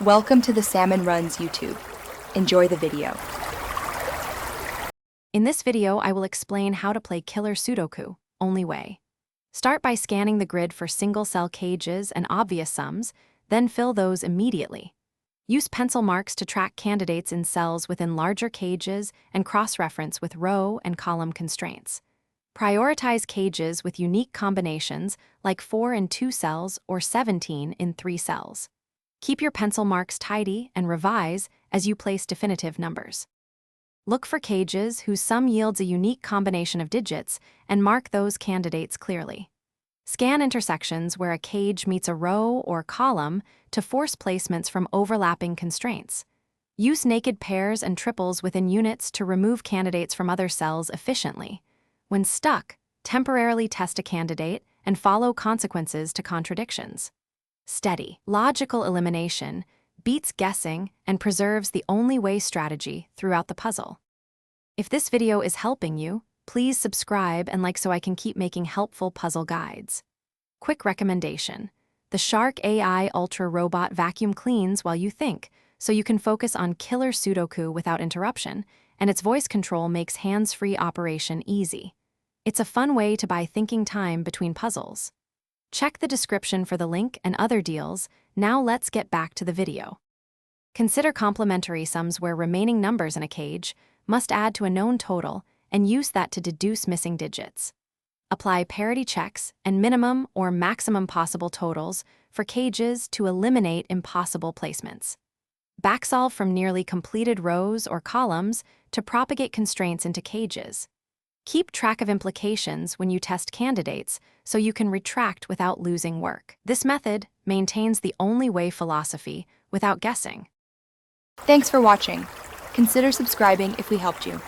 Welcome to the Salmon Runs YouTube. Enjoy the video. In this video, I will explain how to play killer Sudoku, only way. Start by scanning the grid for single-cell cages and obvious sums, then fill those immediately. Use pencil marks to track candidates in cells within larger cages and cross-reference with row and column constraints. Prioritize cages with unique combinations like 4 in 2 cells or 17 in 3 cells. Keep your pencil marks tidy and revise as you place definitive numbers. Look for cages whose sum yields a unique combination of digits and mark those candidates clearly. Scan intersections where a cage meets a row or column to force placements from overlapping constraints. Use naked pairs and triples within units to remove candidates from other cells efficiently. When stuck, temporarily test a candidate and follow consequences to contradictions. Steady, logical elimination beats guessing and preserves the only way strategy throughout the puzzle. If this video is helping you, please subscribe and like so I can keep making helpful puzzle guides. Quick recommendation: the Shark AI Ultra Robot vacuum cleans while you think, so you can focus on killer Sudoku without interruption, and its voice control makes hands-free operation easy. It's a fun way to buy thinking time between puzzles. Check the description for the link and other deals. Now let's get back to the video. Consider complementary sums where remaining numbers in a cage must add to a known total and use that to deduce missing digits. Apply parity checks and minimum or maximum possible totals for cages to eliminate impossible placements. Backsolve from nearly completed rows or columns to propagate constraints into cages. Keep track of implications when you test candidates so you can retract without losing work. This method maintains the only way philosophy without guessing. Thanks for watching. Consider subscribing if we helped you.